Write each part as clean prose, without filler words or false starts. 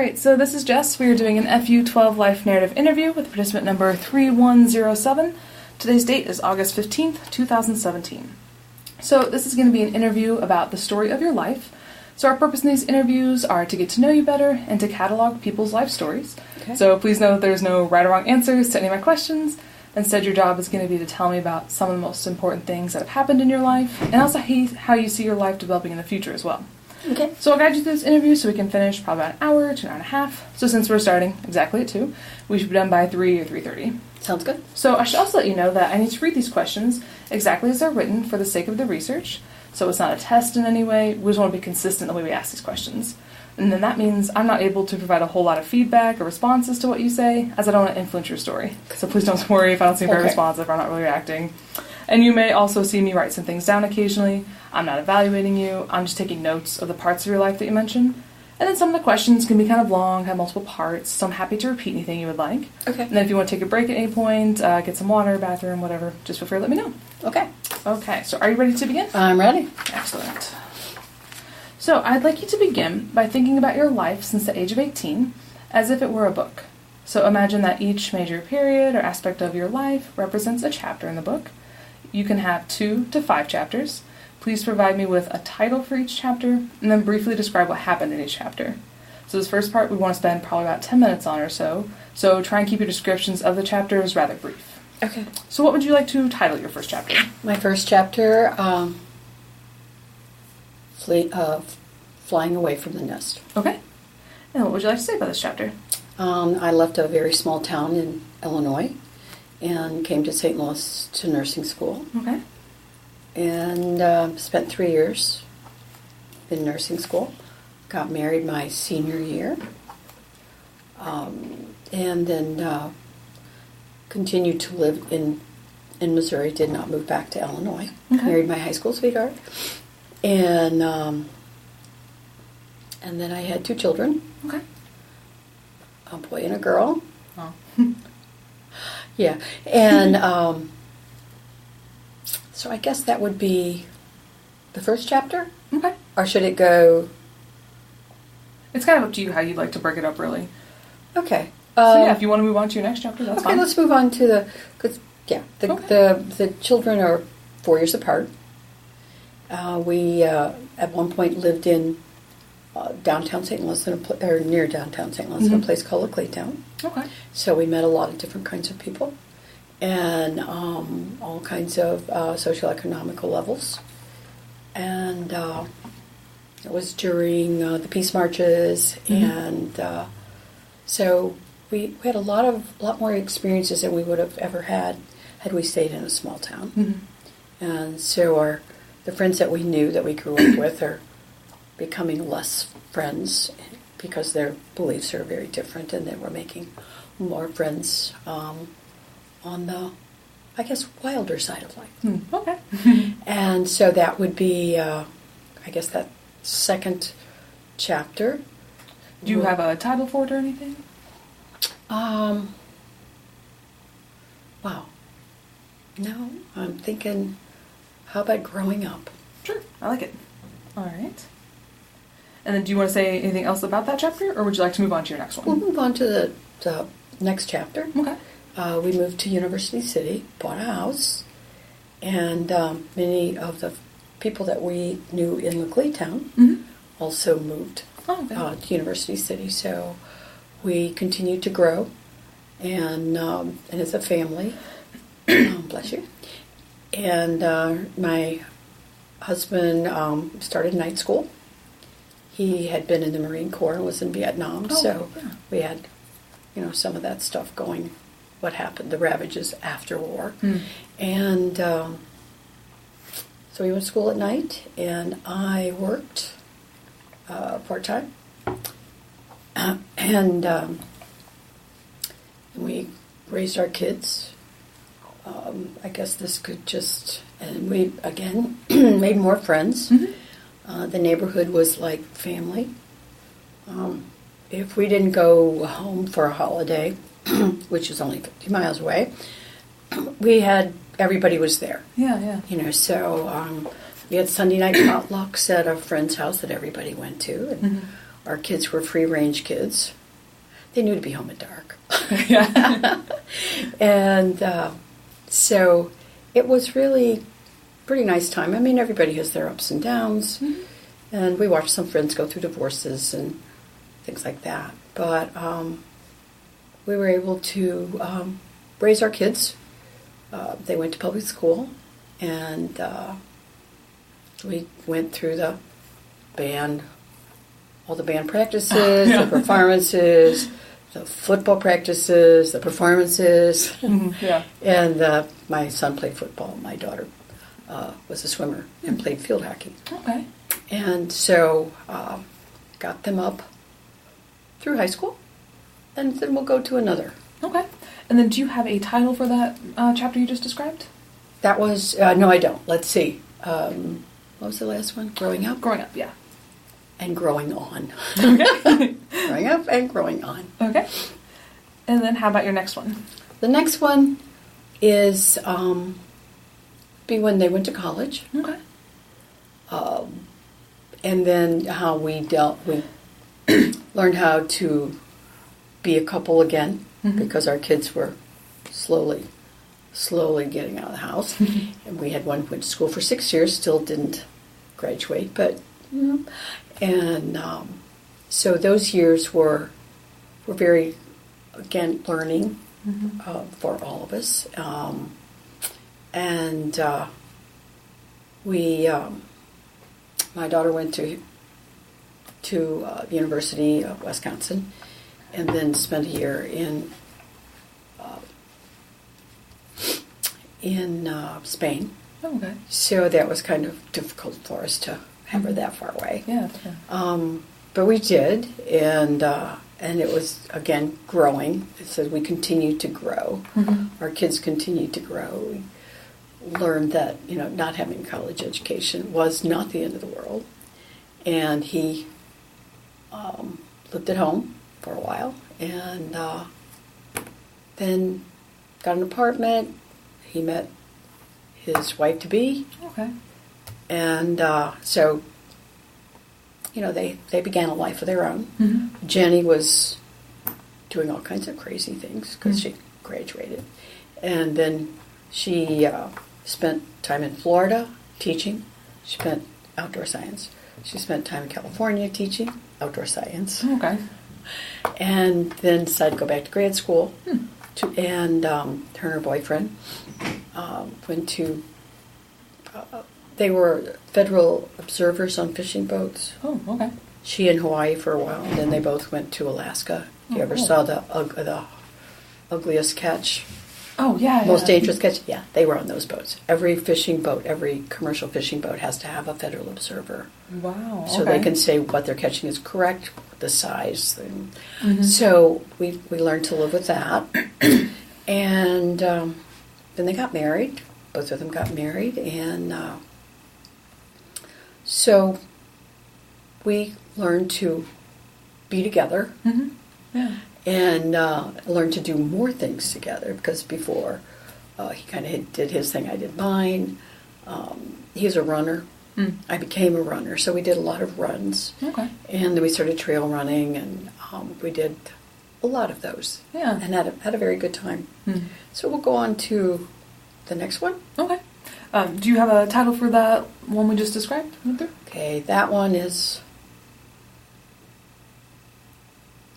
right, so this is Jess. We are doing an FU12 Life Narrative interview with participant number 3107. Today's date is August 15th, 2017. So this is going to be an interview about the story of your life. So our purpose in these interviews are to get to know you better and to catalog people's life stories. Okay. So please know that there's no right or wrong answers to any of my questions. Instead, your job is going to be to tell me about some of the most important things that have happened in your life and also how you see your life developing in the future as well. Okay. So I'll guide you through this interview so we can finish probably about an hour to an hour and a half. So since we're starting exactly at 2, we should be done by 3 or 3:30. Sounds good. So I should also let you know that I need to read these questions exactly as they're written for the sake of the research. So it's not a test in any way. We just want to be consistent in the way we ask these questions. And then that means I'm not able to provide a whole lot of feedback or responses to what you say, as I don't want to influence your story. So please don't worry if I don't seem very responsive or I'm not really reacting. And you may also see me write some things down occasionally. I'm not evaluating you. I'm just taking notes of the parts of your life that you mentioned. And then some of the questions can be kind of long, have multiple parts, so I'm happy to repeat anything you would like. Okay. And then if you want to take a break at any point, get some water, bathroom, whatever, just feel free to let me know. Okay. Okay, so are you ready to begin? I'm ready. Excellent. So I'd like you to begin by thinking about your life since the age of 18 as if it were a book. So imagine that each major period or aspect of your life represents a chapter in the book. You can have 2 to 5 chapters. Please provide me with a title for each chapter, and then briefly describe what happened in each chapter. So this first part we want to spend probably about 10 minutes on or so, so try and keep your descriptions of the chapters rather brief. Okay. So what would you like to title your first chapter? My first chapter, Flying Away from the Nest. Okay. And what would you like to say about this chapter? I left a very small town in Illinois and came to St. Louis to nursing school. Okay. And spent 3 years in nursing school. Got married my senior year. And then continued to live in Missouri. Did not move back to Illinois. Okay. Married my high school sweetheart. And then I had 2 children. Okay. A boy and a girl. Oh. Yeah. And so I guess that would be the first chapter? Okay. Or should it go... It's kind of up to you how you'd like to break it up, really. Okay. So yeah, if you want to move on to your next chapter, that's fine. Okay, let's move on to the... Cause, yeah, the children are 4 years apart. We, at one point, lived in downtown St. Louis, or near downtown St. Louis, in a place called Claytown. Okay. So we met a lot of different kinds of people. And all kinds of socioeconomical levels. And it was during the peace marches, and so we had a lot more experiences than we would have ever had we stayed in a small town. Mm-hmm. And so the friends that we knew, that we grew up with, are becoming less friends because their beliefs are very different, and they were making more friends on the, I guess, wilder side of life. Okay. And so that would be, I guess, that second chapter. Do you have a title for it or anything? Wow. No, I'm thinking, how about growing up? Sure, I like it. All right. And then do you want to say anything else about that chapter, or would you like to move on to your next one? We'll move on to the next chapter. Okay. We moved to University City, bought a house, and many of the people that we knew in Claytown also moved to University City. So we continued to grow, and as a family, bless you. And my husband started night school. He had been in the Marine Corps and was in Vietnam, we had, some of that stuff going. What happened, the ravages after war. And so we went to school at night, and I worked part-time. And we raised our kids. I guess this could and we, again, made more friends. The neighborhood was like family. If we didn't go home for a holiday, which is only 50 miles away, everybody was there. Yeah. So we had Sunday night potlucks at a friend's house that everybody went to, and Our kids were free-range kids. They knew to be home at dark. Yeah. And so it was really a pretty nice time. I mean, everybody has their ups and downs. Mm-hmm. And we watched some friends go through divorces and things like that. But we were able to raise our kids. They went to public school, and we went through the band, all the band practices, Yeah. the performances, the football practices, the performances. Mm-hmm. Yeah. And my son played football. My daughter was a swimmer and played field hockey. Okay. And so got them up through high school, and then we'll go to another. Okay. And then do you have a title for that chapter you just described? That was, no, I don't. Let's see. What was the last one? Growing up? Growing up, yeah. And growing on. Okay. Growing up and growing on. Okay. And then how about your next one? The next one is be when they went to college. Okay. And then how we learned how to be a couple again, Mhm. because our kids were slowly getting out of the house. And we had one who went to school for 6 years, still didn't graduate, but, and so those years were very, again, learning for all of us. And we, my daughter went to University of Wisconsin, and then spent a year in Spain. Oh, okay. So that was kind of difficult for us to have her that far away. Yeah. But we did, and it was, again, growing. So we continued to grow. Mhm. Our kids continued to grow. We learned that, not having a college education was not the end of the world. And he lived at home for a while, and then got an apartment. He met his wife-to-be, Okay. and so, they began a life of their own. Mm-hmm. Jenny was doing all kinds of crazy things because she graduated. And then she spent time in Florida teaching. She spent outdoor science. She spent time in California teaching outdoor science. Okay. And then decided to go back to grad school. And her and her boyfriend went to, they were federal observers on fishing boats. Oh, okay. She in Hawaii for a while, and then they both went to Alaska. You ever cool. saw the ugliest catch? Oh, yeah. Most yeah. dangerous catch? Yeah, they were on those boats. Every fishing boat, every commercial fishing boat has to have a federal observer. Wow. So okay. they can say what they're catching is correct, the size. Mhm. So we learned to live with that. And then they got married. Both of them got married. And so we learned to be together. Mhm. Yeah. And learned to do more things together, because before he kind of did his thing, I did mine. He's a runner. Mm. I became a runner, so we did a lot of runs. Okay. And then we started trail running, and we did a lot of those. Yeah. And had a very good time. Mm. So we'll go on to the next one. Okay. Do you have a title for that one we just described? Okay, that one is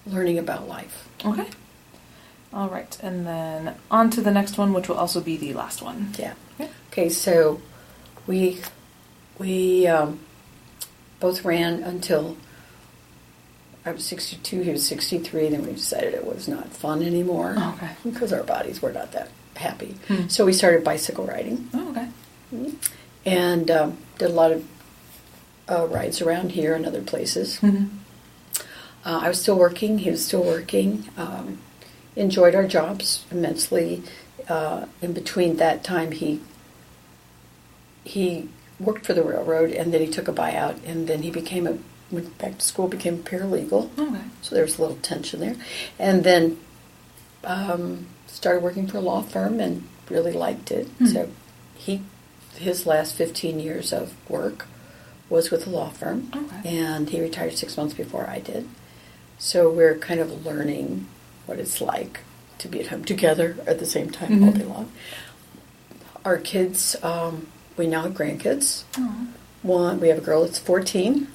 learning about life. Okay. All right. And then on to the next one, which will also be the last one. Yeah. Okay. Okay, so we both ran until I was 62, he was 63, then we decided it was not fun anymore. Oh, okay. Because our bodies were not that happy. Hmm. So we started bicycle riding. Oh, okay. And did a lot of rides around here and other places. Mm-hmm. I was still working, he was still working. Enjoyed our jobs immensely. In between that time, he worked for the railroad, and then he took a buyout, and then he went back to school, became a paralegal. Okay. So there was a little tension there. And then started working for a law firm and really liked it. Hmm. So his last 15 years of work was with a law firm, Okay. and he retired 6 months before I did. So we're kind of learning what it's like to be at home together at the same time all Mhm. day long. Our kids, we now have grandkids. Oh. We have a girl that's 14,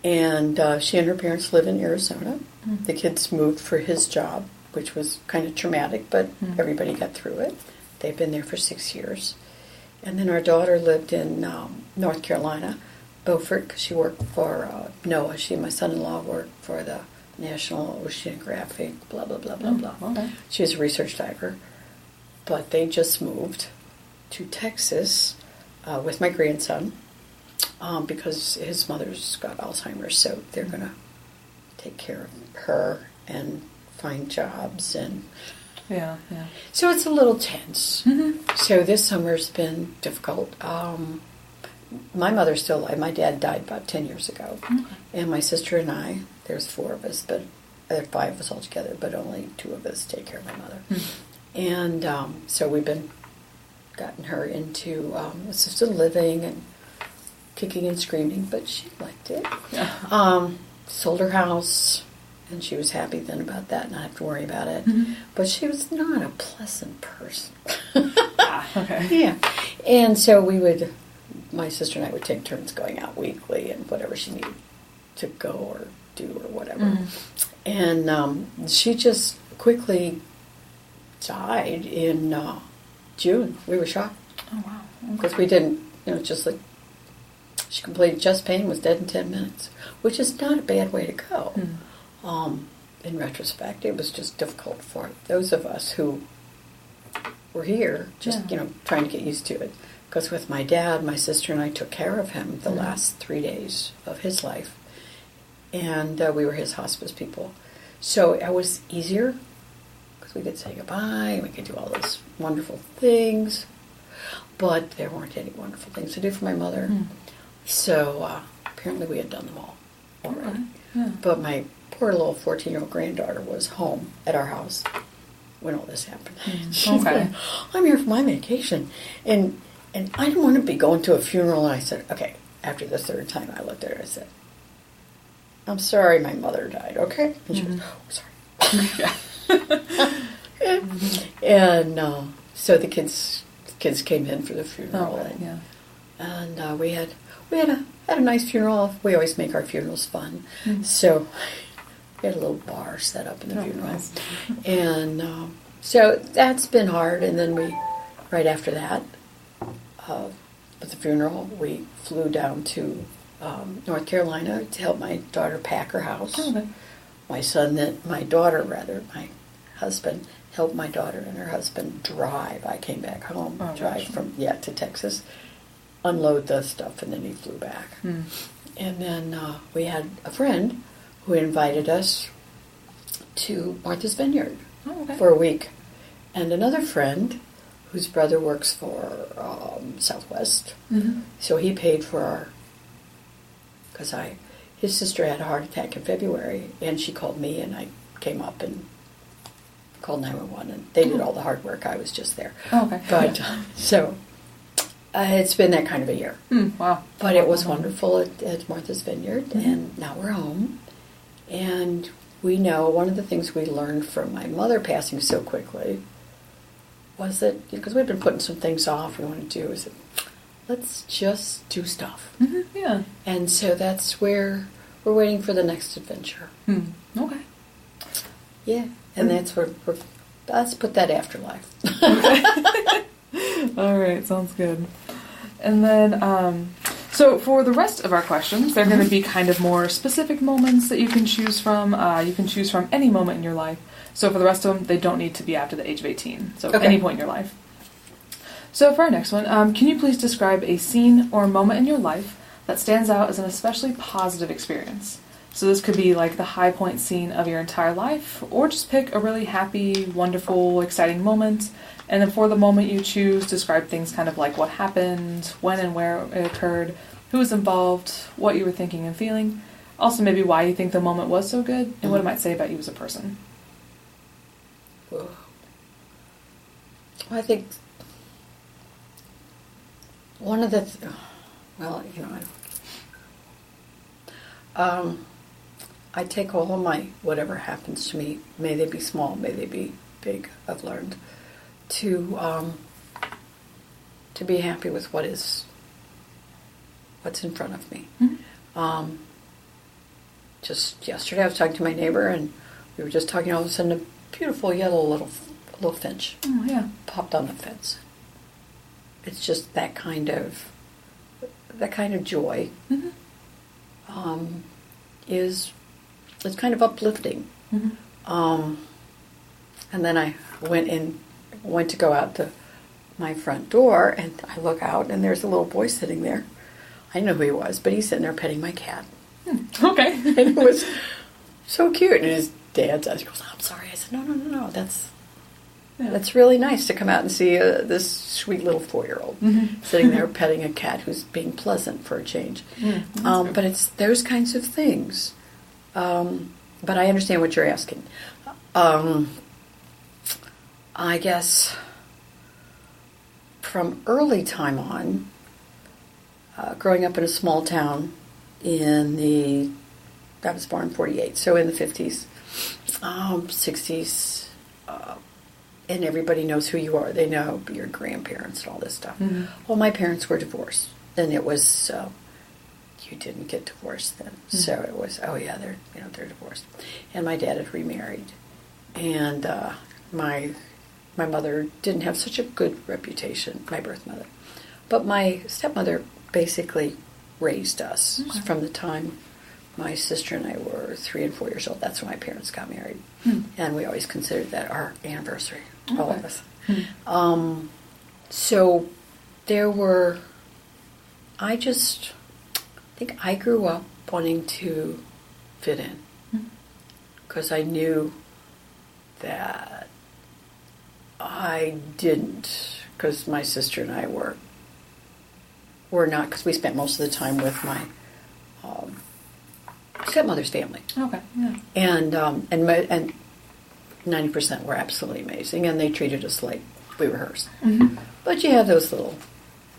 and she and her parents live in Arizona. Mm. The kids moved for his job, which was kind of traumatic, but everybody got through it. They've been there for 6 years. And then our daughter lived in North Carolina, Beaufort, because she worked for NOAA. She and my son-in-law worked for the National Oceanographic, blah, blah, blah, blah, blah. Okay. She was a research diver. But they just moved to Texas with my grandson because his mother's got Alzheimer's, so they're going to take care of her and find jobs. And Yeah. so it's a little tense. Mm-hmm. So this summer's been difficult. My mother's still alive. My dad died about 10 years ago. Okay. And my sister and I, there's 4 of us, but there are 5 of us altogether, but only 2 of us take care of my mother. Mm. And so we've been gotten her into assisted living and kicking and screaming, but she liked it. Yeah. Sold her house, and she was happy then about that, not have to worry about it. Mhm. But she was not a pleasant person. Okay. Yeah. And so my sister and I would take turns going out weekly and whatever she needed to go or do or whatever. Mhm. And she just quickly died in June. We were shocked Oh wow. because we didn't, just like she completed chest pain, was dead in 10 minutes, which is not a bad way to go. Mm. In retrospect, it was just difficult for those of us who were here, just, Yeah. trying to get used to it. Because with my dad, my sister and I took care of him the last 3 days of his life. And we were his hospice people. So it was easier because we could say goodbye and we could do all those wonderful things. But there weren't any wonderful things to do for my mother. Mm. So apparently we had done them all already. Okay. Yeah. But my poor little 14-year-old granddaughter was home at our house when all this happened. She's Okay. like, I'm here for my vacation. And I didn't want to be going to a funeral. And I said, okay, after the 3rd time I looked at her, I said, I'm sorry my mother died, okay? And she goes, oh, sorry. And so the kids came in for the funeral. Okay. Yeah. And we had a nice funeral. We always make our funerals fun. Mm. So we had a little bar set up in the Oh, funeral. nice. And so that's been hard. And then right after that, with the funeral, we flew down to North Carolina to help my daughter pack her house. Okay. My husband helped my daughter and her husband drive. I came back home, Oh, drive gosh. to Texas, unload the stuff, and then he flew back. Mm. And then we had a friend who invited us to Martha's Vineyard Oh, okay. for a week. And another friend whose brother works for Southwest. Mm-hmm. So he paid for because his sister had a heart attack in February, and she called me, and I came up and called 911, and they did all the hard work. I was just there. Oh, okay. But so it's been that kind of a year. Wow. But it was wonderful at Martha's Vineyard, and now we're home. And we know one of the things we learned from my mother passing so quickly was that, because we've been putting some things off we want to do, is that let's just do stuff. Mm-hmm. Yeah. And so that's where we're waiting for the next adventure. Hmm. Okay. Yeah, and that's where let's put that afterlife. All right, sounds good. And then, so for the rest of our questions, they're going to be kind of more specific moments that you can choose from. You can choose from any moment in your life. So for the rest of them, they don't need to be after the age of 18. So Okay. any point in your life. So for our next one, can you please describe a scene or moment in your life that stands out as an especially positive experience? So this could be like the high point scene of your entire life, or just pick a really happy, wonderful, exciting moment. And then for the moment you choose, describe things kind of like what happened, when and where it occurred, who was involved, what you were thinking and feeling. Also maybe why you think the moment was so good, and what it might say about you as a person. Well, I think one of the, I take all of my, whatever happens to me, may they be small, may they be big, I've learned, to be happy with what's in front of me. Mm-hmm. Just yesterday I was talking to my neighbor, and we were just talking, all of a sudden a beautiful yellow little finch popped on the fence. It's just that kind of joy. Mm-hmm. It's kind of uplifting. Mm-hmm. And then I went to go out to my front door, and I look out, and there's a little boy sitting there. I know who he was, but he's sitting there petting my cat. Okay. And it was so cute. And his dad says, he goes, "I'm sorry." I said, No. That's really nice to come out and see this sweet little 4-year-old Mm-hmm. sitting there petting a cat who's being pleasant for a change. But it's those kinds of things. But I understand what you're asking. I guess from early time on, growing up in a small town I was born in 48, so in the 50s, 60s, and everybody knows who you are. They know your grandparents and all this stuff. Mm-hmm. Well, my parents were divorced, and it was you didn't get divorced then, Mm-hmm. so it was they're divorced, and my dad had remarried, and my mother didn't have such a good reputation, my birth mother, but my stepmother basically raised us from the time my sister and I were 3 and 4 years old. That's when my parents got married. And we always considered that our anniversary, all of us. So there were, I think I grew up wanting to fit in. Because I knew that I didn't, because my sister and I were not, because we spent most of the time with my stepmother's family. Okay. Yeah. And 90% were absolutely amazing, and they treated us like we were hers. Mm-hmm. But you have those little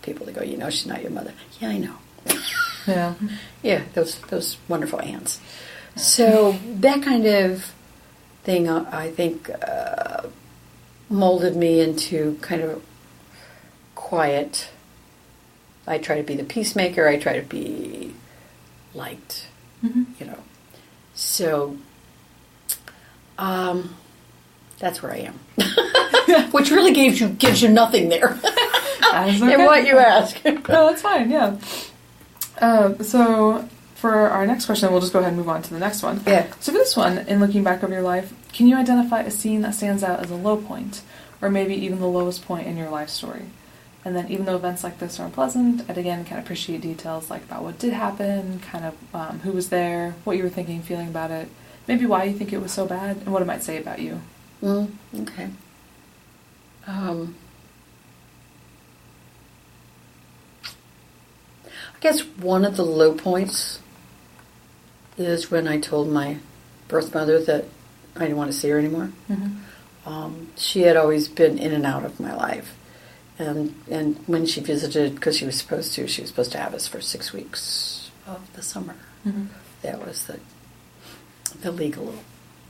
people that go, she's not your mother. Yeah, I know. Yeah. Yeah, those wonderful aunts. So that kind of thing, I think, molded me into kind of quiet. I try to be the peacemaker. I try to be liked, So that's where I am, which really gives you nothing there. Okay. And what you ask. No, that's fine. Yeah. So for our next question, we'll just go ahead and move on to the next one. Yeah. So for this one, in looking back over your life, can you identify a scene that stands out as a low point, or maybe even the lowest point in your life story? And then even though events like this are unpleasant, I'd again kind of appreciate details like about what did happen, kind of who was there, what you were thinking, feeling about it, maybe why you think it was so bad, and what it might say about you. Okay. I guess one of the low points is when I told my birth mother that I didn't want to see her anymore. Mm-hmm. She had always been in and out of my life. And when she visited, because she was supposed to have us for 6 weeks of the summer. Mm-hmm. That was the legal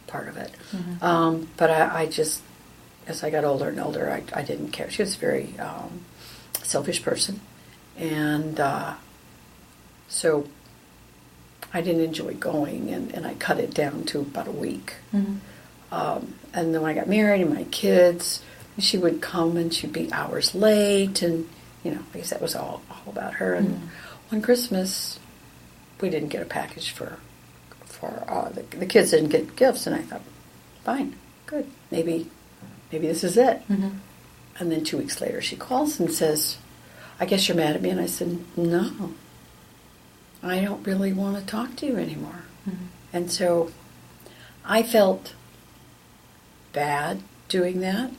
part of it. Mm-hmm. But I just, as I got older and older, I didn't care. She was a very selfish person. And so I didn't enjoy going, and I cut it down to about a week. Mm-hmm. And then when I got married and my kids, she would come and she'd be hours late, and I guess that was all about her. And on Christmas, we didn't get a package for the kids didn't get gifts, and I thought, fine, good, maybe this is it. Mm-hmm. And then 2 weeks later, she calls and says, "I guess you're mad at me." And I said, "No, I don't really want to talk to you anymore." Mm-hmm. And so I felt bad doing that.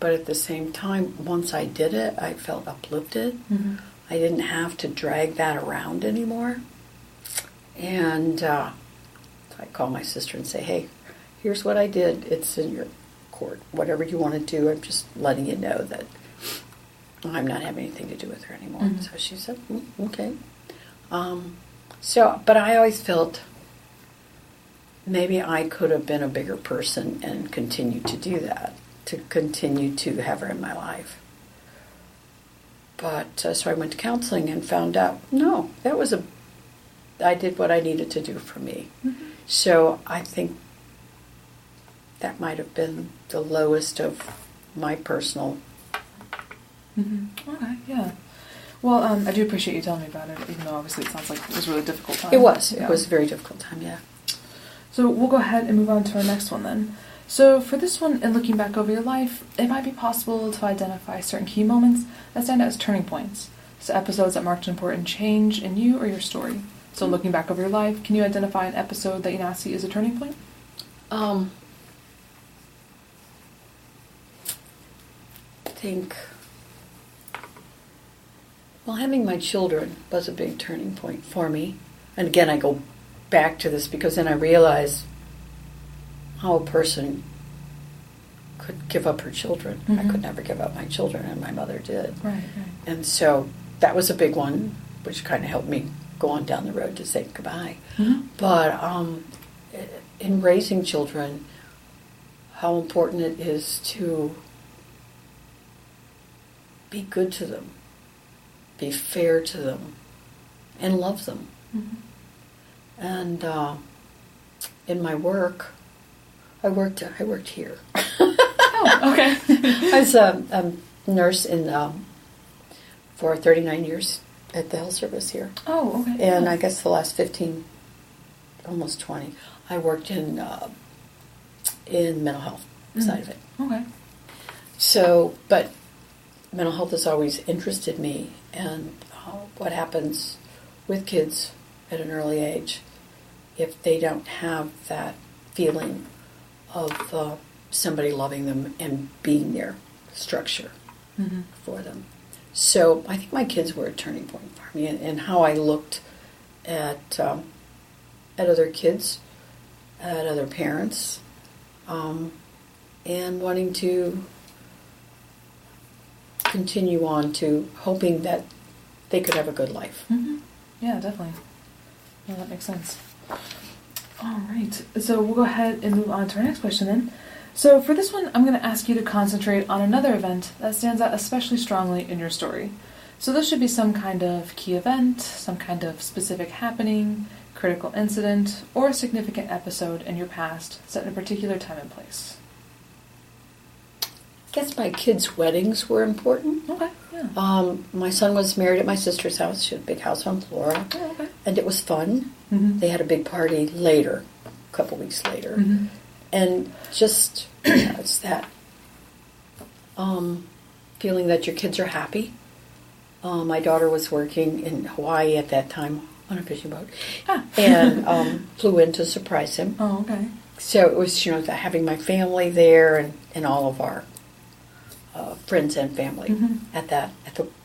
But at the same time, once I did it, I felt uplifted. Mm-hmm. I didn't have to drag that around anymore. And so I call my sister and say, "Hey, here's what I did. It's in your court. Whatever you want to do, I'm just letting you know that I'm not having anything to do with her anymore." Mm-hmm. So she said, "Okay." So, but I always felt maybe I could have been a bigger person and continued to do that, to continue to have her in my life. But so I went to counseling and found out, no, I did what I needed to do for me. Mm-hmm. So I think that might have been the lowest of my personal. Mm-hmm. Okay, yeah. Well, I do appreciate you telling me about it, even though obviously it sounds like it was a really difficult time. It was. Yeah. It was a very difficult time, yeah. So we'll go ahead and move on to our next one then. So for this one, in looking back over your life, it might be possible to identify certain key moments that stand out as turning points. So episodes that marked an important change in you or your story. So looking back over your life, can you identify an episode that you now see as a turning point? I think, well, having my children was a big turning point for me. And again, I go back to this because then I realize how a person could give up her children. Mm-hmm. I could never give up my children, and my mother did. Right. And so that was a big one, which kind of helped me go on down the road to say goodbye. Mm-hmm. But in raising children, how important it is to be good to them, be fair to them, and love them. Mm-hmm. And in my work, I worked here. Oh, okay. I was a nurse for 39 years at the health service here. Oh, okay. And I guess the last 15, almost 20, I worked in mental health side of it. Okay. So, but mental health has always interested me, and what happens with kids at an early age if they don't have that feeling of somebody loving them and being there, structure Mm-hmm. for them. So I think my kids were a turning point for me, and how I looked at other kids, at other parents, and wanting to continue on to hoping that they could have a good life. Mm-hmm. Yeah, definitely. Yeah, that makes sense. All right. So we'll go ahead and move on to our next question then. So for this one, I'm going to ask you to concentrate on another event that stands out especially strongly in your story. So this should be some kind of key event, some kind of specific happening, critical incident, or a significant episode in your past set in a particular time and place. I guess my kids' weddings were important. Okay, yeah. My son was married at my sister's house. She had a big house on Flora. Oh, okay. And it was fun. Mm-hmm. They had a big party later, a couple weeks later. Mm-hmm. And just, it's that feeling that your kids are happy. My daughter was working in Hawaii at that time on a fishing boat. Ah. And flew in to surprise him. Oh, okay. So it was, having my family there and all of our friends and family Mm-hmm.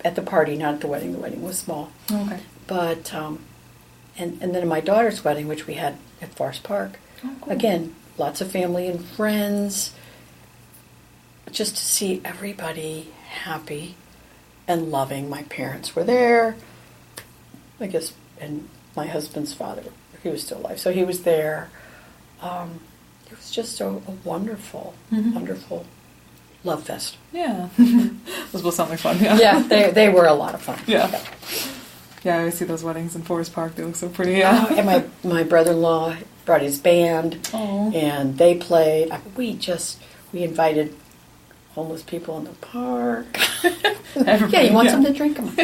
at the party, not at the wedding. The wedding was small. Oh, okay. But and then at my daughter's wedding, which we had at Forest Park, Oh, cool. again, lots of family and friends. Just to see everybody happy and loving. My parents were there, I guess, and my husband's father, he was still alive, so he was there. It was just a wonderful, Mm-hmm. wonderful love fest. Yeah. Those both sound like fun, yeah. Yeah, they were a lot of fun. Yeah. Yeah, I always see those weddings in Forest Park. They look so pretty, yeah. And my brother-in-law brought his band, Oh. and they played. We invited homeless people in the park. Yeah, you want something to drink? Come on.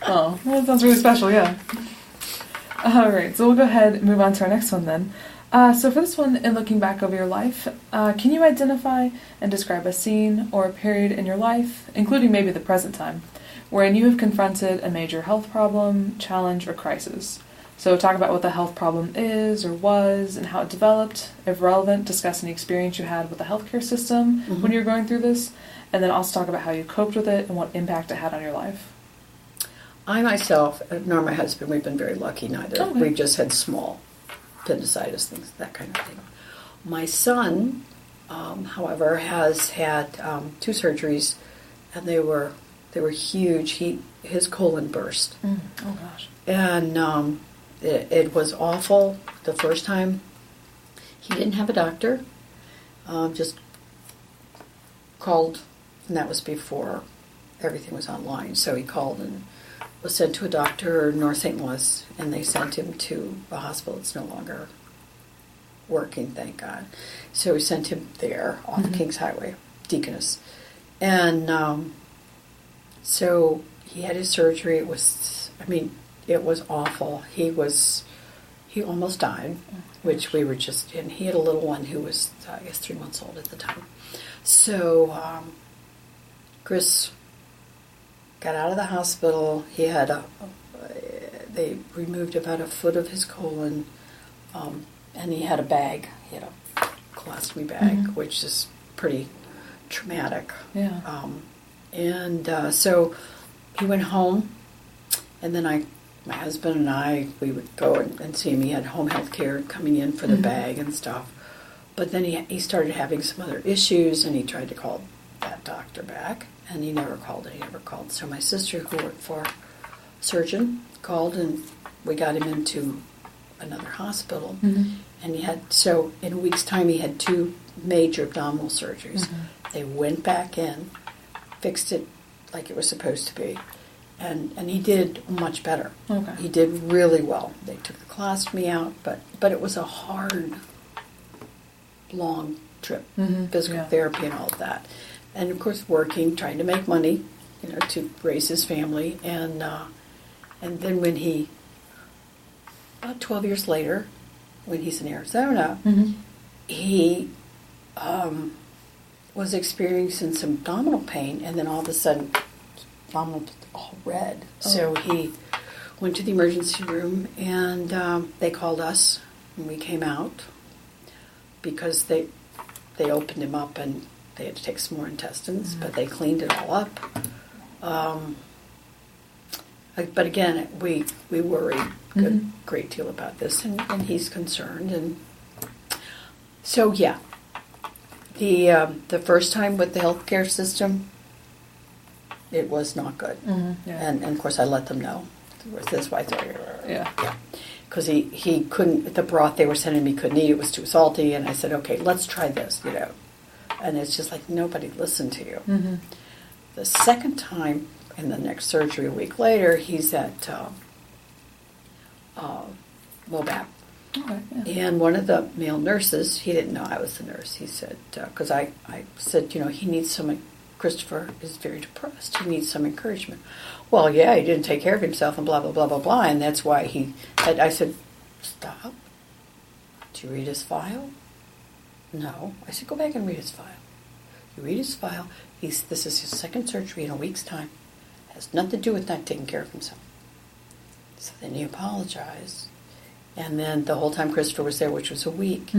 Oh, well, that sounds really special, yeah. All right, so we'll go ahead and move on to our next one then. So for this one, in looking back over your life, can you identify and describe a scene or a period in your life, including maybe the present time, wherein you have confronted a major health problem, challenge, or crisis? So talk about what the health problem is or was and how it developed. If relevant, discuss any experience you had with the healthcare system Mm-hmm. when you were going through this, and then also talk about how you coped with it and what impact it had on your life. I myself, nor my husband, we've been very lucky neither. Okay. We've just had small appendicitis, things, that kind of thing. My son, however, has had 2 surgeries, and they were huge. His colon burst. Oh gosh. And It was awful the first time. He didn't have a doctor. Just called, and that was before everything was online. So he called and was sent to a doctor in North St. Louis, and they sent him to a hospital that's no longer working, thank God. So we sent him there off Kings Highway, Deaconess. And so he had his surgery. It was awful. He almost died, which we were just in. He had a little one who was, I guess, 3 months old at the time. So Chris got out of the hospital. He had they removed about a foot of his colon, and he had a bag. He had a colostomy bag, which is pretty traumatic. Yeah. So he went home, and then my husband and I, we would go and see him. He had home health care coming in for the bag and stuff. But then he started having some other issues, and he tried to call that doctor back, and he never called. So my sister, who worked for a surgeon, called, and we got him into another hospital. And so in a week's time, he had 2 major abdominal surgeries. They went back in, fixed it like it was supposed to be, and he did much better. Okay. He did really well. They took the colostomy out, but it was a hard, long trip, physical therapy and all of that. And of course trying to make money, to raise his family. And then when about 12 years later, when he's in Arizona, he was experiencing some abdominal pain, and then all of a sudden, abdominal all red. So he went to the emergency room, and they called us, and we came out because they opened him up, and they had to take some more intestines, but they cleaned it all up. But again, we worry a great deal about this, and he's concerned, and so the first time with the healthcare system, it was not good, and of course I let them know. That's why I thought, because he couldn't, the broth they were sending me couldn't eat. It was too salty, and I said, okay, let's try this, and it's just like nobody listened to you. The second time, in the next surgery a week later, he's at Moab. Okay, And one of the male nurses, he didn't know I was the nurse. He said, because I said, he needs some, Christopher is very depressed. He needs some encouragement. Well, he didn't take care of himself and blah, blah, blah, blah, blah. And that's why I said, stop. Did you read his file? No. I said, go back and read his file. You read his file. This is his second surgery in a week's time. It has nothing to do with not taking care of himself. So then he apologized. And then the whole time Christopher was there, which was a week,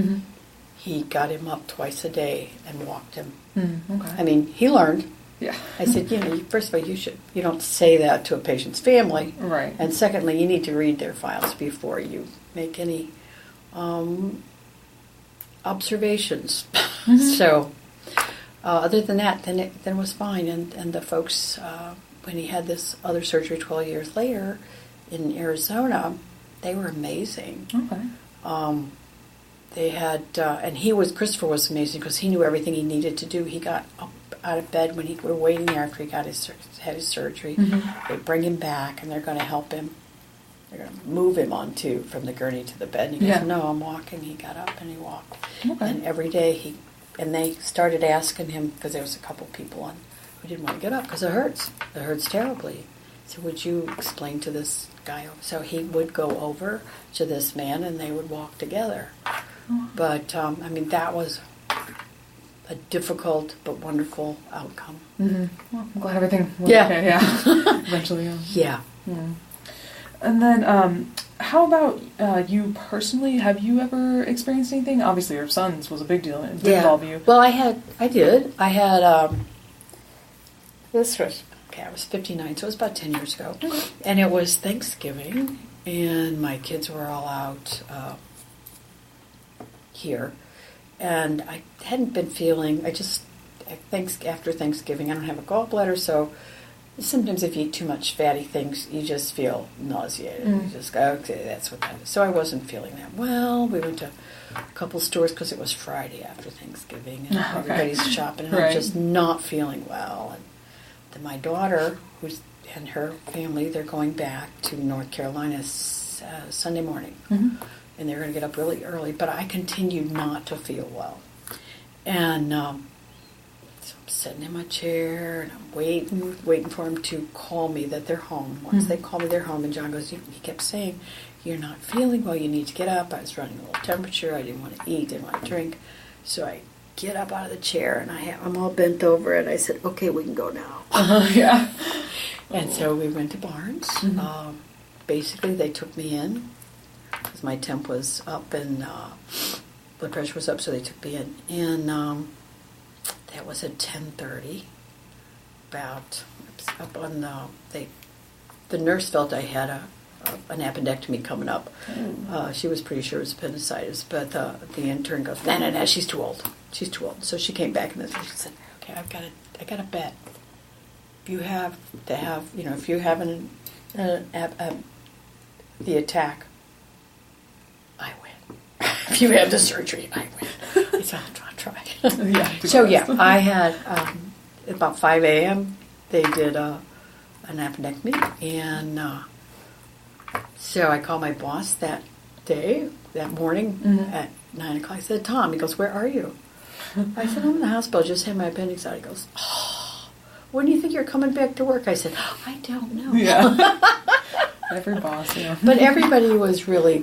he got him up twice a day and walked him. Okay. I mean, he learned. Yeah. I said, first of all, you don't say that to a patient's family. Right. And secondly, you need to read their files before you make any observations. So, other than that, then it was fine. And the folks, when he had this other surgery 12 years later in Arizona, they were amazing. Okay. They had, and Christopher was amazing because he knew everything he needed to do. He got up out of bed when we were waiting there after he had his surgery. They bring him back, and they're going to help him. They're going to move him from the gurney to the bed. And he goes, no, I'm walking. He got up and he walked. Okay. And every day and they started asking him, because there was a couple people on who didn't want to get up because it hurts. It hurts terribly. So would you explain to this guy? So he would go over to this man, and they would walk together. But, that was a difficult but wonderful outcome. Well, I'm glad everything went okay, eventually. Yeah. And then, how about you personally? Have you ever experienced anything? Obviously, your son's was a big deal. It did involve you. Well, I did. I had, this was, I was 59, so it was about 10 years ago. Okay. And it was Thanksgiving, and my kids were all out here. And I hadn't been feeling, after Thanksgiving, I don't have a gallbladder, so sometimes if you eat too much fatty things, you just feel nauseated. You just go, okay, that's what that is. So I wasn't feeling that well. We went to a couple stores because it was Friday after Thanksgiving, and everybody's shopping, and I'm just not feeling well. And then my daughter, and her family, they're going back to North Carolina Sunday morning, and they're going to get up really early. But I continued not to feel well, and so I'm sitting in my chair and I'm waiting for them to call me that they're home. Once they call me, they're home. And John goes, he kept saying, "You're not feeling well. You need to get up." I was running a little temperature. I didn't want to eat, didn't want to drink, so I get up out of the chair and I'm all bent over, and I said, "Okay, we can go now." Yeah. And so we went to Barnes. Basically, they took me in because my temp was up and blood pressure was up, so they took me in. And that was at 10:30. About up on the nurse felt I had an appendectomy coming up. She was pretty sure it was appendicitis, but the intern goes, "No, she's too old. She's too old." So she came back and she said, "Okay, I got a bet. If you have to have, if you're having the attack, I win. If you have the surgery, I win." I said, "I'll try." So I had about 5 a.m. They did an appendectomy, and so I called my boss that morning at 9 o'clock. I said, "Tom," he goes, "Where are you?" I said, "I'm in the hospital. Just had my appendix out." He goes, "Oh, when do you think you're coming back to work?" I said, "I don't know." Yeah. Every boss, But everybody was really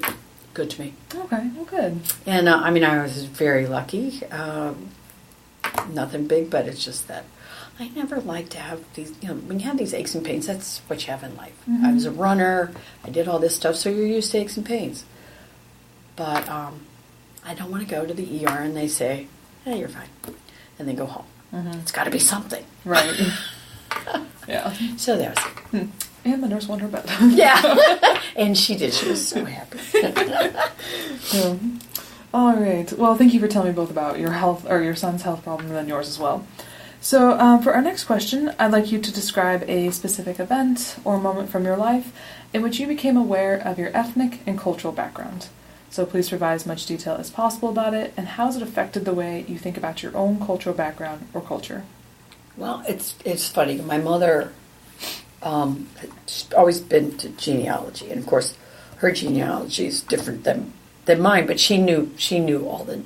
good to me. Okay, well, good. And I was very lucky. Nothing big, but it's just that I never like to have these, when you have these aches and pains, that's what you have in life. I was a runner, I did all this stuff, so you're used to aches and pains. But I don't want to go to the ER and they say, "Hey, you're fine," and then go home. It's got to be something. Right. Yeah. So that was it. And the nurse won her bet. Yeah. And she did. She was so happy. Yeah. All right. Well, thank you for telling me both about your health, or your son's health problem, and then yours as well. So for our next question, I'd like you to describe a specific event or moment from your life in which you became aware of your ethnic and cultural background. So please provide as much detail as possible about it, and how has it affected the way you think about your own cultural background or culture? Well, it's funny. My mother she's always been to genealogy, and of course, her genealogy is different than mine. But she knew all the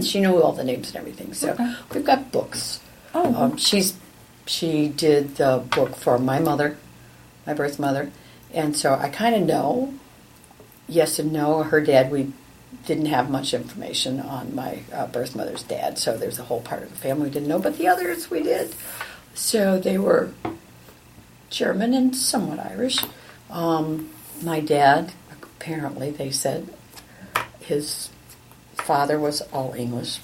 she knew all the names and everything. So we've got books. Oh, she did the book for my mother, my birth mother, and so I kind of know. Yes and no. Her dad, we didn't have much information on my birth mother's dad, so there's a whole part of the family we didn't know, but the others we did. So they were German and somewhat Irish. My dad, apparently, they said his father was all English,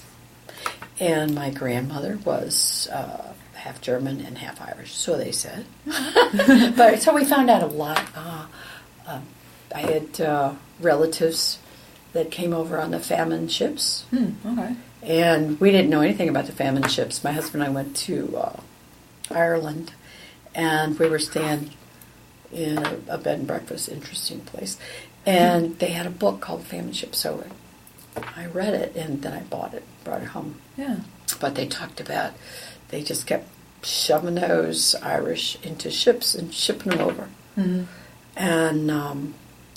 and my grandmother was half German and half Irish, so they said. But so we found out a lot. I had relatives that came over on the famine ships. Okay. And we didn't know anything about the famine ships. My husband and I went to Ireland, and we were staying in a bed and breakfast, interesting place. And they had a book called Famine Ships, so I read it, and then I brought it home. Yeah. But they talked about, they just kept shoving those Irish into ships and shipping them over. Mm-hmm. And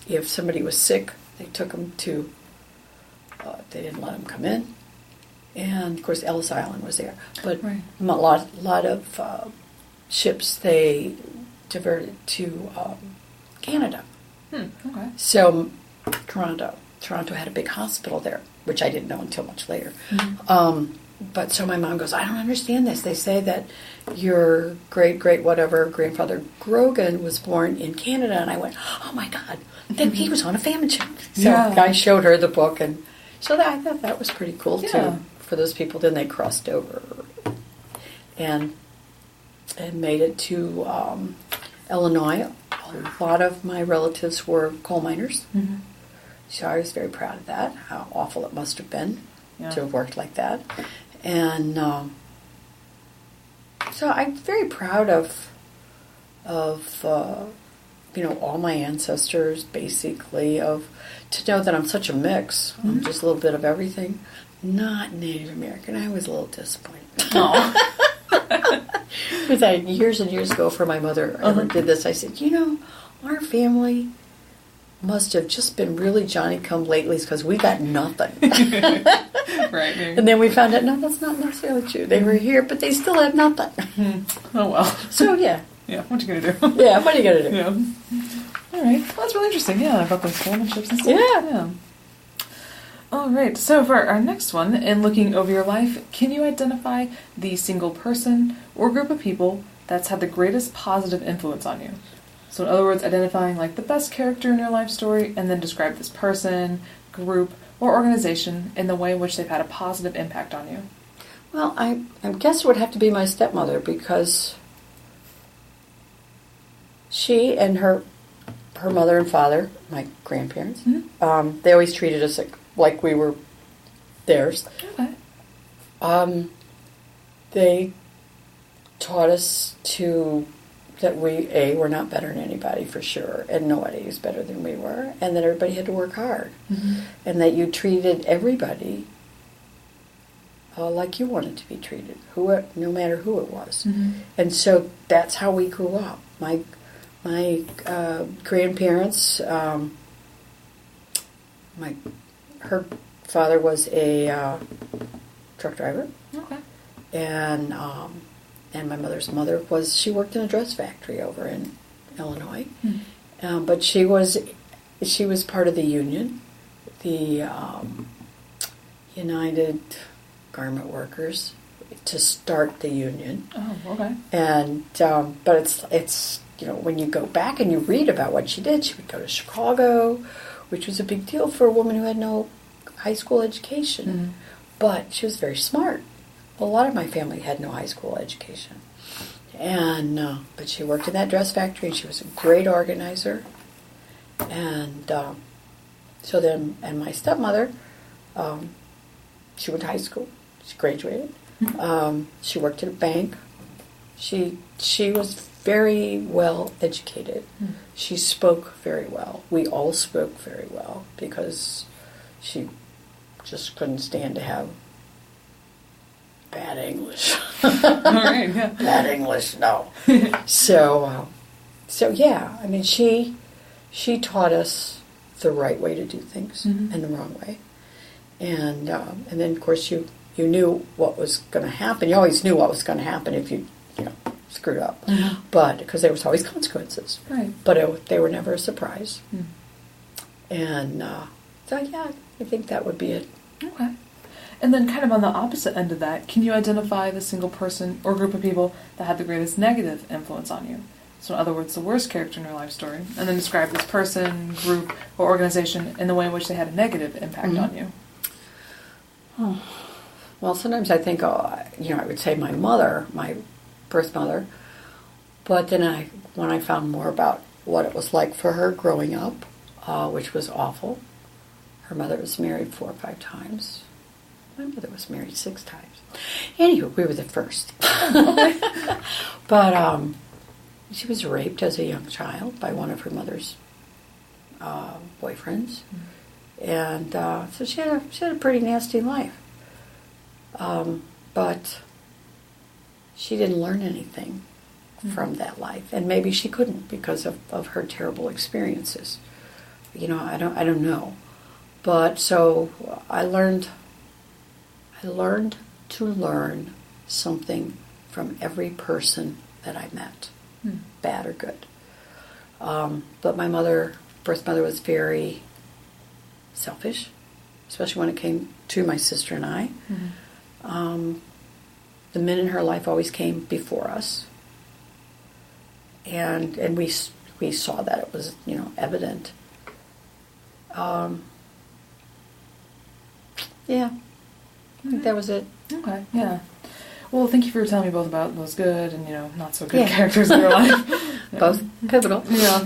if somebody was sick, they took them to, they didn't let them come in. And, of course, Ellis Island was there. But a lot of ships, they diverted to Canada. Okay. So Toronto had a big hospital there, which I didn't know until much later. Mm-hmm. But so my mom goes, "I don't understand this. They say that your great whatever grandfather Grogan was born in Canada." And I went, "Oh my God, then he was on a famine ship." So I showed her the book, and so I thought that was pretty cool too for those people. Then they crossed over and made it to Illinois. A lot of my relatives were coal miners, so I was very proud of that. How awful it must have been to have worked like that. And So I'm very proud of all my ancestors, basically, to know that I'm such a mix. I'm just a little bit of everything. Not Native American. I was a little disappointed. Because years and years ago, for my mother, I did this. I said, our family must have just been really Johnny-come-latelys because we got nothing. Right. Maybe. And then we found out, no, that's not necessarily true. They were here, but they still had nothing. Oh, well. So, yeah. Yeah, what you gonna do? Yeah, what are you gonna do? Yeah. All right. Well, that's really interesting. Yeah, about those relationships and stuff. Yeah. All right. So for our next one, in looking over your life, can you identify the single person or group of people that's had the greatest positive influence on you? So in other words, identifying like the best character in your life story, and then describe this person, group, or organization in the way in which they've had a positive impact on you. Well, I guess it would have to be my stepmother, because she and her mother and father, my grandparents, they always treated us like we were theirs. Okay. They taught us that we were not better than anybody, for sure, and nobody was better than we were, and that everybody had to work hard, and that you treated everybody like you wanted to be treated, no matter who it was. And so that's how we grew up. My grandparents, her father was a truck driver. Okay. And my mother's mother she worked in a dress factory over in Illinois. But she was part of the union, the United Garment Workers, to start the union. Oh, okay. And but it's when you go back and you read about what she did, she would go to Chicago, which was a big deal for a woman who had no high school education. But she was very smart. A lot of my family had no high school education. And but she worked in that dress factory, and she was a great organizer. And so then, and my stepmother, she went to high school. She graduated. She worked at a bank. She was very well educated. She spoke very well. We all spoke very well, because she just couldn't stand to have bad English. All right, yeah. Bad English, no. So yeah, I mean, she taught us the right way to do things and the wrong way. And then, of course, you knew what was going to happen. You always knew what was going to happen if you screwed up. But because there was always consequences. Right. But they were never a surprise. And so, yeah, I think that would be it. Okay. And then kind of on the opposite end of that, can you identify the single person or group of people that had the greatest negative influence on you? So in other words, the worst character in your life story. And then describe this person, group, or organization in the way in which they had a negative impact on you. Oh. Well, sometimes I think, I would say my mother, my birth mother. But then when I found more about what it was like for her growing up, which was awful. Her mother was married 4 or 5 times. My mother was married 6 times. Anyway, we were the first. But she was raped as a young child by one of her mother's boyfriends. And so she had a pretty nasty life. But she didn't learn anything from that life. And maybe she couldn't, because of her terrible experiences. I don't know. But so I learned to learn something from every person that I met, bad or good. But my birth mother was very selfish, especially when it came to my sister and I. The men in her life always came before us, and we saw that it was evident. Yeah, I think that was it. Okay, yeah. Well, thank you for telling me both about those good and not so good characters in your life. Both pivotal. Yeah.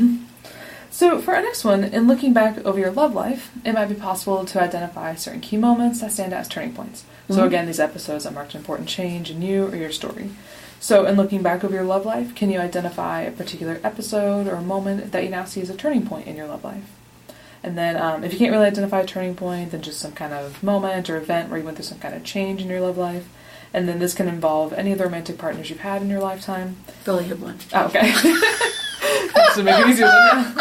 So for our next one, in looking back over your love life, it might be possible to identify certain key moments that stand out as turning points. So again, these episodes that marked an important change in you or your story. So in looking back over your love life, can you identify a particular episode or moment that you now see as a turning point in your love life? And then if you can't really identify a turning point, then just some kind of moment or event where you went through some kind of change in your love life. And then this can involve any of the romantic partners you've had in your lifetime. Only had one. Oh, okay. So make it easier then.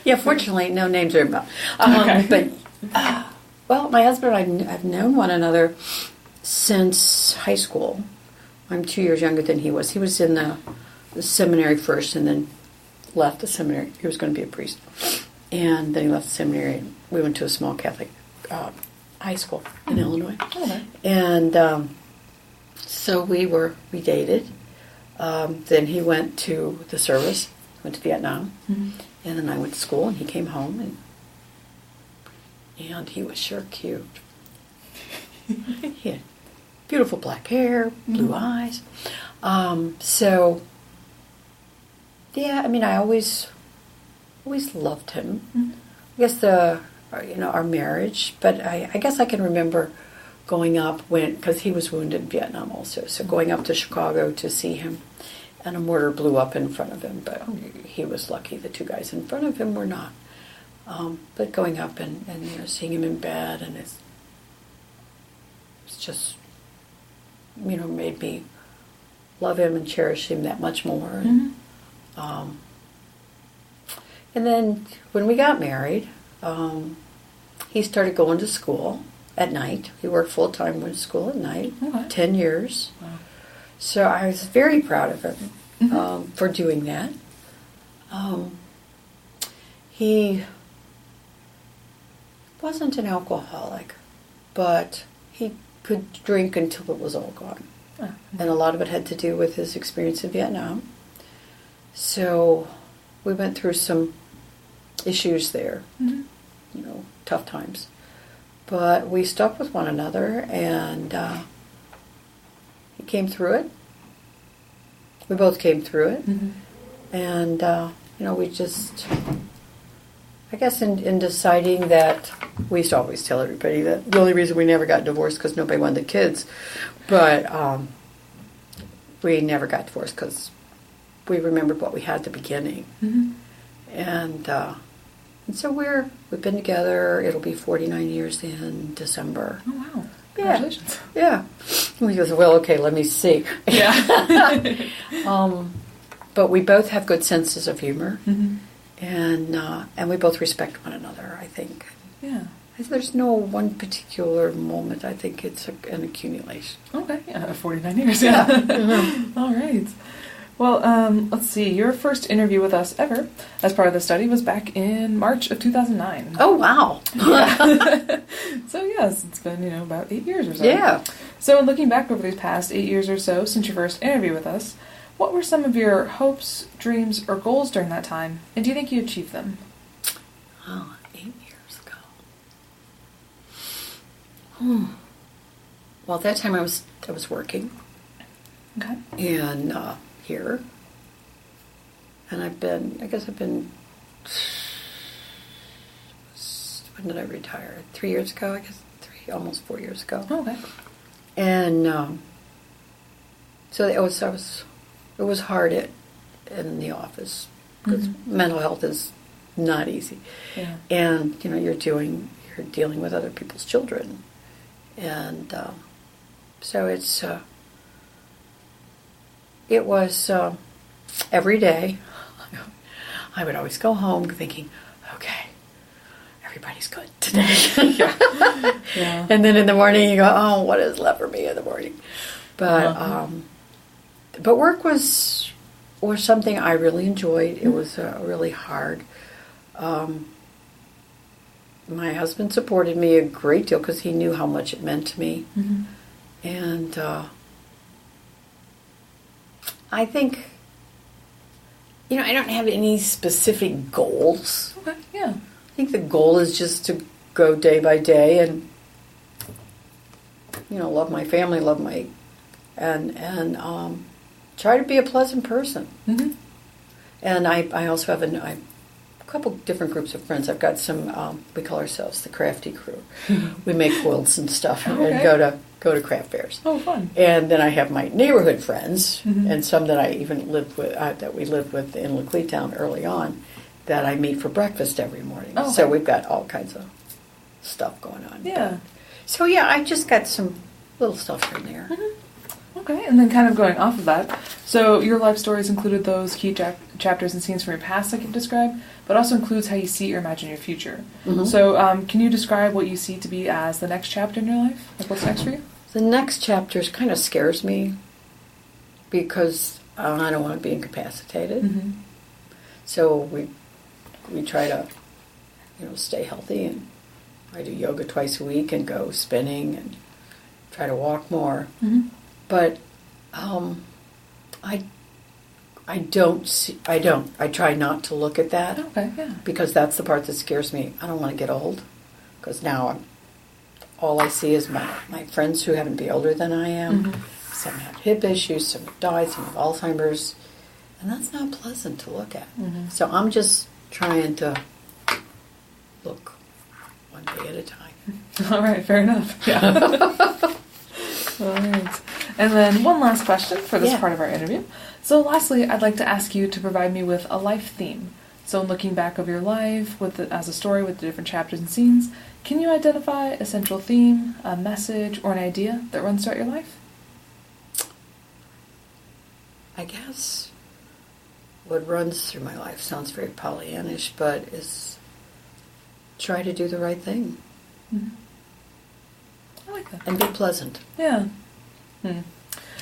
Yeah, fortunately, no names are involved. Okay. But, well, my husband and I have known one another since high school. I'm 2 years younger than he was. He was in the seminary first and then left the seminary. He was going to be a priest. And then he left the seminary and we went to a small Catholic high school in Illinois. Okay. And so we dated. Then he went to the service, went to Vietnam. Mm-hmm. And then I went to school and he came home and he was sure cute. He had beautiful black hair, blue eyes. So, yeah, I mean, I always loved him. Mm-hmm. I guess our marriage, but I guess I can remember going up because he was wounded in Vietnam also. So going up to Chicago to see him, and a mortar blew up in front of him, but he was lucky. The two guys in front of him were not. But going up and seeing him in bed, and it's just, made me love him and cherish him that much more. Mm-hmm. And then when we got married, he started going to school at night. He worked full-time, went to school at night, 10 years. Wow. So I was very proud of him for doing that. He wasn't an alcoholic, but he could drink until it was all gone. And a lot of it had to do with his experience in Vietnam. So we went through some issues there, tough times. But we stuck with one another, and he came through it. We both came through it. Mm-hmm. And, we just, I guess in deciding that, we used to always tell everybody that the only reason we never got divorced because nobody wanted the kids. But we never got divorced because we remembered what we had at the beginning. Mm-hmm. And so we've been together. It'll be 49 years in December. Oh, wow. Congratulations. Yeah. We goes, well, okay, let me see. Yeah. But we both have good senses of humor. Mm-hmm. And we both respect one another, I think. Yeah. There's no one particular moment. I think it's an accumulation. Okay. Yeah, 49 years. Yeah. Mm-hmm. All right. Well, let's see. Your first interview with us ever, as part of the study, was back in March of 2009. Oh, wow. Yeah. So, yes, it's been, about 8 years or so. Yeah. So, in looking back over these past 8 years or so since your first interview with us, what were some of your hopes, dreams, or goals during that time, and do you think you achieved them? Oh, 8 years ago. Well, at that time I was working. Okay. And here. And I've been, when did I retire? 3 years ago, I guess. Almost 4 years ago. Oh, okay. And so it was hard in the office because mental health is not easy. Yeah. And you're dealing with other people's children, and so it was every day. I would always go home thinking, okay, everybody's good today. Yeah. And then in the morning you go, oh, what is left for me in the morning? But but work was something I really enjoyed. It was really hard. My husband supported me a great deal because he knew how much it meant to me. Mm-hmm. And I think, I don't have any specific goals. Okay, yeah. I think the goal is just to go day by day and, love my family, and try to be a pleasant person. Mm-hmm. And I also have a couple different groups of friends. I've got some. We call ourselves the Crafty Crew. We make quilts and stuff, and go to craft fairs. Oh, fun! And then I have my neighborhood friends, Mm-hmm. and some that I even lived with. That we lived with in Laclede early on, that I meet for breakfast every morning. Oh, okay. So we've got all kinds of stuff going on. Yeah. So yeah, I just got some little stuff in there. Mm-hmm. Okay, and then kind of going off of that, so your life stories included those key chapters and scenes from your past, like you described, but also includes how you see or imagine your future. Mhm. So, can you describe what you see to be as the next chapter in your life? Like, what's next for you? The next chapter kind of scares me because I don't want to be incapacitated. Mm-hmm. So we try to, stay healthy, and I do yoga twice a week and go spinning and try to walk more. Mm-hmm. But I try not to look at that Okay, yeah. because that's the part that scares me. I don't want to get old because now all I see is my friends who happen to be older than I am. Mm-hmm. Some have hip issues, some have died, some have Alzheimer's, and that's not pleasant to look at. Mm-hmm. So I'm just trying to look one day at a time. All right, fair enough. Yeah. All right. And then one last question for this part of our interview. So lastly, I'd like to ask you to provide me with a life theme. So in looking back over your life as a story with the different chapters and scenes, can you identify a central theme, a message, or an idea that runs throughout your life? I guess what runs through my life sounds very Pollyannish, but is try to do the right thing. Mm-hmm. I like that. And be pleasant. Yeah.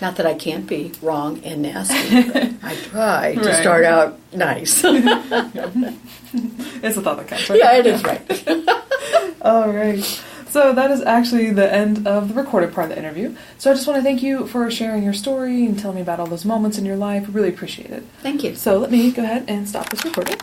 Not that I can't be wrong and nasty, but I try to Right. start out nice. It's a thought that counts, right? Yeah, it is right. All right. So that is actually the end of the recorded part of the interview. So I just want to thank you for sharing your story and telling me about all those moments in your life. I really appreciate it. Thank you. So let me go ahead and stop this recording.